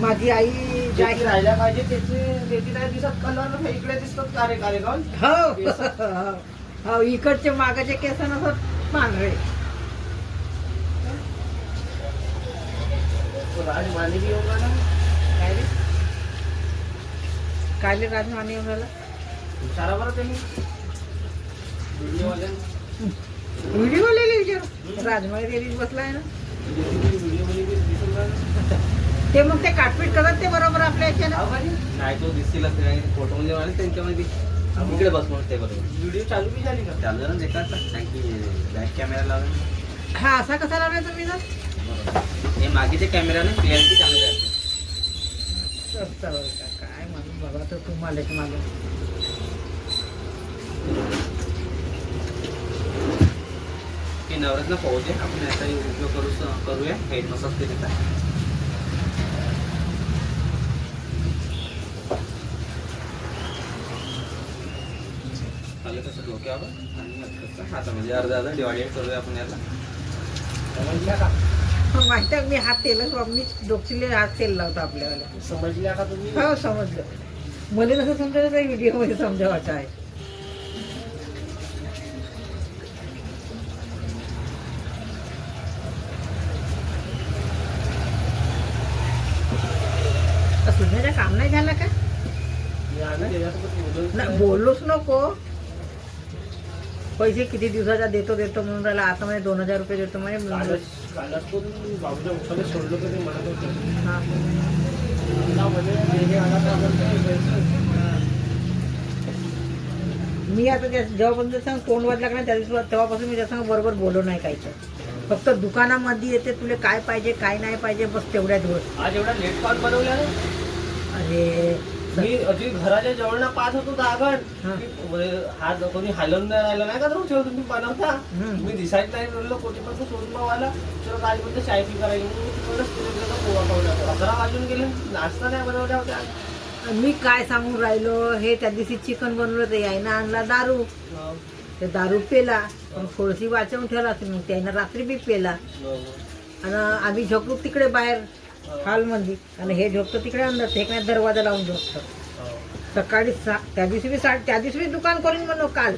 माझी आई ज्याची राहिल्या पाहिजे त्याची नाही दिसत कलर इकडे दिसतात कारे कारे गाऊन. हो इकडचे मागाचे केस नसत पांढरे. राजमानी बी येऊन राहिला. काय रे काय रे राजमानी येऊन राहिला. विचारा बरं त्यांनी व्हिडिओ लिहिले विचार. राजमानी देवीच बसलाय ना ते. मग ते काटपीट करत ते बरोबर आपल्या याच्यानं नाही तो दिसतील फोटो मध्ये त्यांच्यामध्ये इकडे बस मग ते बरोबर. व्हिडिओ चालू बी झाली का चालू ना देखाचा कारण की बॅक कॅमेरा लावला. हा असा कसा लावला तुम्ही ना हे मागेचे कॅमेराने क्लिअरिटी चांगली राहते. काय म्हणून बघा तर तुम्हाला मागे की नवरत्न पाहू दे आपण याचा उपयोग करूया हेड मसाज केला. कसं डोक्यावर आणि हातामध्ये अर्धा अर्धा डिवायडेड करूया आपण याला. समजल्या का. माहिती मी हात तेलच मी डोक्याले हात तेल लावतो आपल्याला. समजल्या का तुम्ही. हो समजलं. मला कसं समजायचं त्या व्हिडिओ मध्ये समजावायचं आहे. सुधाच्या काम नाही झालं का. बोललोच नको. पैसे किती दिवसाचा देतो म्हणून राहिला. आता म्हणजे 2000 रुपये देतो म्हणजे सोडलो की म्हणत मी आता जेव्हापर्यंत सांग तोंड वाजला का नाही त्या दिवशी तेव्हापासून मी त्यासंग बरोबर बोललो नाही काहीच. फक्त दुकानामध्ये येते तुला काय पाहिजे काय नाही पाहिजे बस तेवढ्या दिवस. आज एवढा लेट कॉल बनवला ना. अरे मी अगदी घराच्या जवळ पाहत होतो दागण. हात कोणी हलवून नाही राहिला नाही का तुम्ही बनवता. मी दिसायच नाही बोललो कोटीपर्यंत सोडून आला. चलो काय बोलतो चाय पी करायची. 11 वाजून गेले नाश्ता नाही बनवल्या होत्या. मी काय सांगून राहिलो हे त्या दिवशी चिकन बनवलं तर यायनं आणला दारू. ते दारू पेला पण थोडीशी वाचवून ठेवला मग त्यानं रात्री बी पेला. आणि आम्ही झोपलो तिकडे बाहेर हॉलमध्ये आणि हे झोपतो तिकडे अंदर. ते काय दरवाजा लावून झोपतो. सकाळी त्या दिवशी मी दुकान करून म्हणलो काल.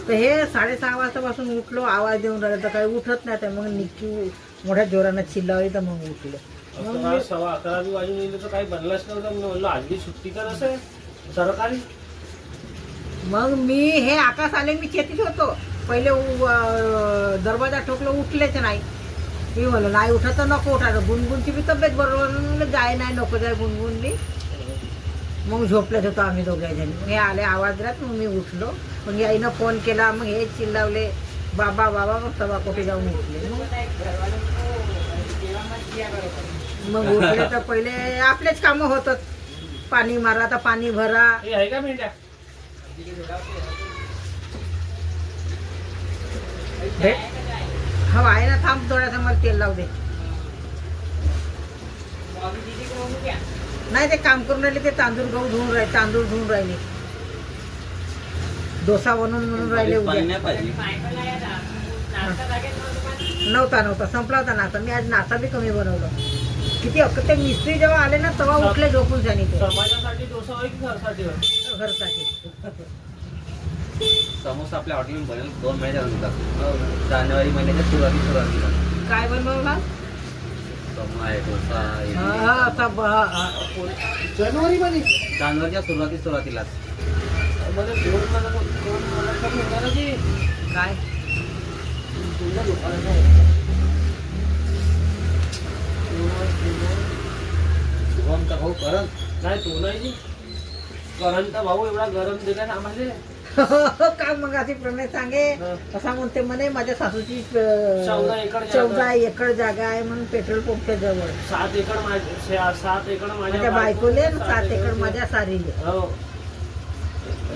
तर हे 6:30 वाजतापासून उठलो आवाज देऊन राहिला तर काही उठत नाही. तर मग निक्की मोठ्या जोरानं चिल्लावली तर मग उठलो. 11 वाजून गेले तर काही बनलाच नव्हतं. मी म्हणलो आज बी सुट्टी कर असं सरकारी. मग मी हे आकाश आले मी चेतीत होतो. पहिले दरवाजा ठोकलो उठलेच नाही. मी म्हणलो नाही उठत तर नको उठायचं. गुणगुणची बी तब्येत बरोबर जाय नाही नको जाय गुणगुणली. मग झोपलेच होतो आम्ही दोघे जणी. हे आले आवाज दिलात मग मी उठलो. मग आईनं फोन केला मग हे चिल्लावले बाबा बाबा मग सभा कोटी जाऊन उठले. मग उठले तर पहिले आपलेच कामं होतात. पाणी मारा तर पाणी भरा. आहे का मेंढ्या हो आहे ना. थांब थोडासा मला तेल लावू दे. नाही ते काम करून राहिले ते तांदूळ धुवून राहिले. डोसा म्हणून राहिले उद्या. नव्हता संपला होता नाश्ता. मी आज नाश्ता बी कमी बनवलं. किती ते मिस्त्री जेव्हा आले ना तेव्हा उठले झोपून जाणी. समाजासाठी डोसा होईल की घरसाठी. समोसा आपल्या हॉटेलमध्ये बनेल 2 महिन्याच्या जानेवारी महिन्याच्या सुरुवातीला. काय बनवला डोसा जानेवारीच्या सुरुवातीलाच. काय शुभमचा भाऊ करण नाही तो नाही. करणचा भाऊ एवढा गरम दिला आम्हाला. काय मग अशी प्रणय सांगे कसा म्हणते म्हणे माझ्या सासूची 14 एकर जागा आहे म्हणून पेट्रोल पंपच्या जवळ. 7 एकर माझ्या बायकोले 7 एकर माझ्या सारीले.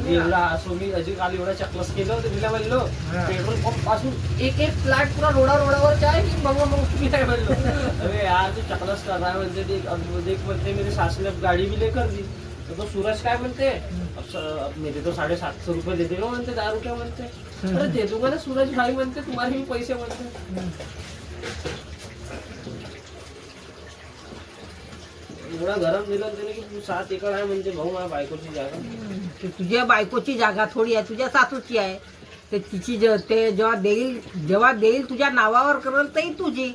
एवढा असो मी अजून काल एवढा चकलस केलं होतं. तिला म्हणलो पेट्रोल पंप पासून एक फ्लॅट पुरा रोडावरचा आहे की मग तुम्ही काय म्हणलो. अरे यार तू चकलस कर रहा म्हणते. देख म्हणते मेरी सास ने गाडी भी लेकर दी. तो सूरज काय म्हणते मेरे तो 750 रुपये दे देगा म्हणते. दारू क्या म्हणते. अरे दे दूंगा ना सूरज भाई म्हणते. तुम्हाला भी पैसे म्हणते. एवढा गरम दिलं त्याने की 7 एकर आहे म्हणजे भाऊ माझ्या बायकोची जागा. ते तुझ्या बायकोची जागा थोडी आहे, तुझ्या सासूची आहे. ते तिची ते जेव्हा देईल तुझ्या नावावर करेल तरी तुझी.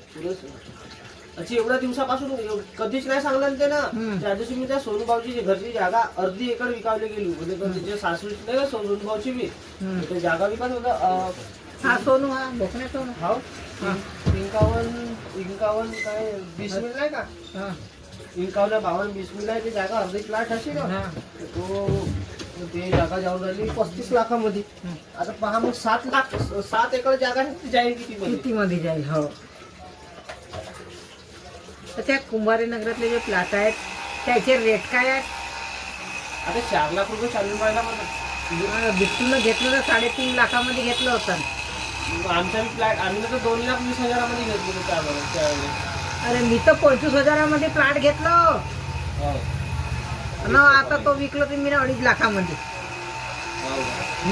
अशी एवढ्या दिवसापासून कधीच नाही सांगलं ना ते ना. त्या दिवशी मी त्या सोनूभाऊची घरची जागा अर्धी एकर विकावली गेली म्हणजे तिच्या सासू नाही का सोनूभाऊची बी ते जागा विकत होतं. हा सोनू, हा बोकण्या सोनू. हो 51 काय 20 मिनिट नाही का. 51 20 मिनिट आहे. ती जागा अर्धी प्लॉट अशी ना तो ते जागा जाऊन राहिली 35 लाखामध्ये. आता पहा मग 7 एकर जागा जाईल किती मध्ये जाईल. हो तर त्या कुंभारे नगरातले जे प्लॉट आहेत त्याचे रेट काय आहेत. आता 4 लाख रुपये चालून राहिला मला. बिट्टूनं घेतलं तर 3.5 लाखामध्ये घेतलं होतं. आमचा फ्लॅट आम्ही तर 2,20,000 घेतलो त्यावेळेस. अरे मी तर 25,000 प्लॉट घेतलं ना. आता तो विकलो तर मी 2.5 लाखामध्ये.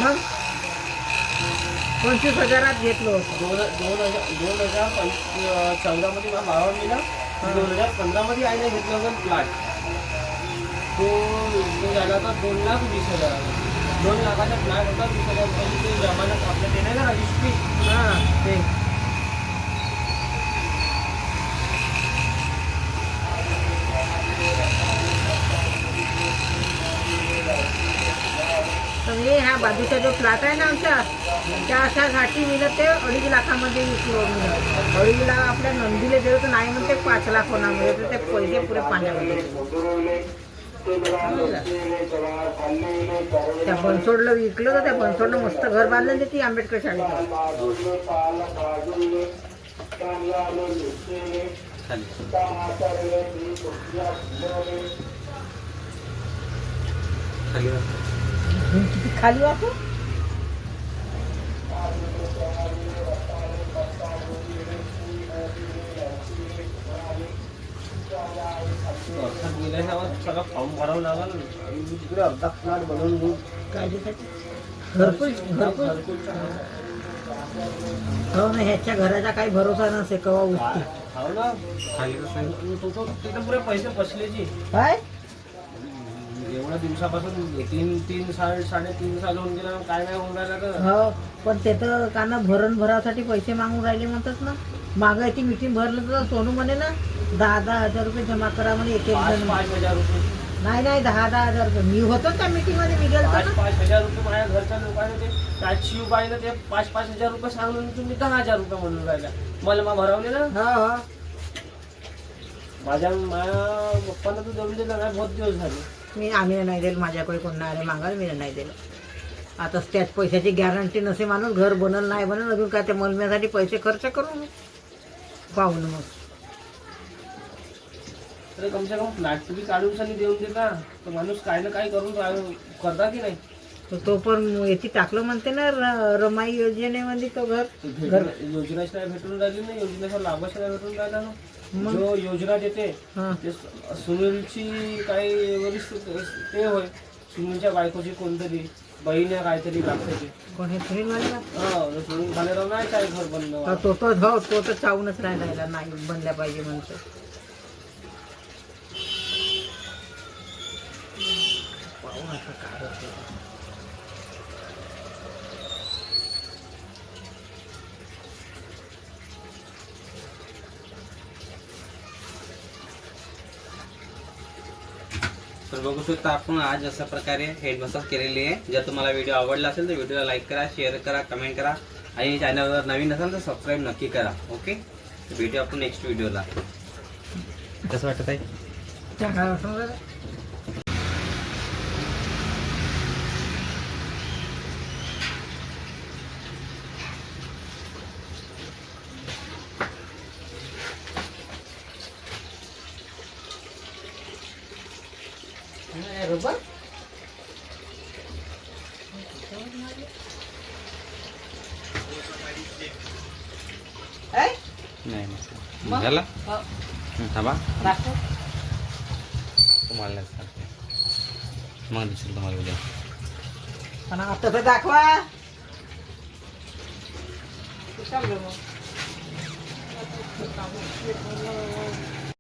मग 25,000 घेतलो होतं. 2014 मध्ये मला भावानं दिला. 2015 मध्ये आईने घेतलं होतं प्लॉट. तो झाला होता 2,20,000. 2 लाखाचा प्लॉट होता. 20,000 रुपयाची ते जमानत आपल्या ते नाही का रजिस्ट्री. ते म्हणजे ह्या बाजूचा जो प्लॉट आहे ना आमचा त्या अशासाठी मी ते 2.5 लाखामध्ये विकलो. 2.5 लाख आपल्या नंदीला दिलं तर नाही म्हणते 5 लाख होणार म्हणजे तर ते पैसे पुरे पाण्यामध्ये. त्या बनसोडला विकलं तर त्या बनसोडनं मस्त घर बांधलं ते ती आंबेडकर शाळेत. किती खाली वाटतो. सगळं फॉर्म भरावं लागल. तिकडे अर्धा प्लॉट बनवून घेऊ. काय घरकुल हो ना. ह्याच्या घराचा काही भरोसा नसे कवा उठते. हो ना तिथं पुरे पैसे फसलेची काय एवढ्या दिवसापासून 3 साडेतीन साल होऊन गेला. काय नाही होऊन राहिला तर. हो पण ते तर काना भरासाठी पैसे मागून राहिले म्हणतात ना. मागायची मीटिंग भरलं तर सोनू म्हणे ना 10,000 रुपये जमा करा म्हणे. एक 5,000 रुपये नाही 10,000 रुपये. मी होतो त्या मीटिंग मध्ये. मी गेलो 5,000 रुपये माझ्या घरच्या लोकांना ते काय शिवबाईनं ते 5,000 रुपये सांगून तुम्ही 10,000 रुपये म्हणून राहिला. मला भरवले ना. हो माझ्या पप्पांना तू देऊन दिलं नाही. बहुत दिवस झाले. आम्ही नाही दिलं. माझ्याकडे कोण नाही आले मागायला. मी नाही दिलं. आता त्याच पैशाची गॅरंटी नसे माणूस घर बनल नाही बनल अजून काय ते मलम्यासाठी पैसे खर्च करू पाहून मग. अरे कमसे कम फ्लॅट तुम्ही काढून सनी देऊन देता तर माणूस काय ना काय करून करता की नाही. तो पण याची टाकलं म्हणते ना रमाई योजनेमध्ये तो घर योजनाच नाही भेटून राहिली ना. योजनेचा लाभच नाही भेटून राहिला ना. जो योजना देते ते सुनीलची काही वरिष्ठ ते होय. सुनीलच्या बायकोची कोणतरी बहीण काहीतरी लागते. कोण हे सुनील मला सुनील भालेराव नाही काय घर बनलं. तो तर चावूनच राहिला नाही बनल्या पाहिजे म्हणतो. पाहून आता काय होतं. तर बघू शकता आपण आज अशा प्रकारे हेड मसाज केलेली आहे. जर तुम्हाला व्हिडिओ आवडला असेल तर व्हिडिओला लाईक करा, शेअर करा, कमेंट करा आणि चॅनलवर नवीन असाल तर सबस्क्राईब नक्की करा. ओके भेटू आपण नेक्स्ट व्हिडिओला. कसं वाटत आहे. बरोबर नाही झाला थांबा तुम्हाला सांगते मग दिसेल तुम्हाला उद्या. पण आता तर दाखवा.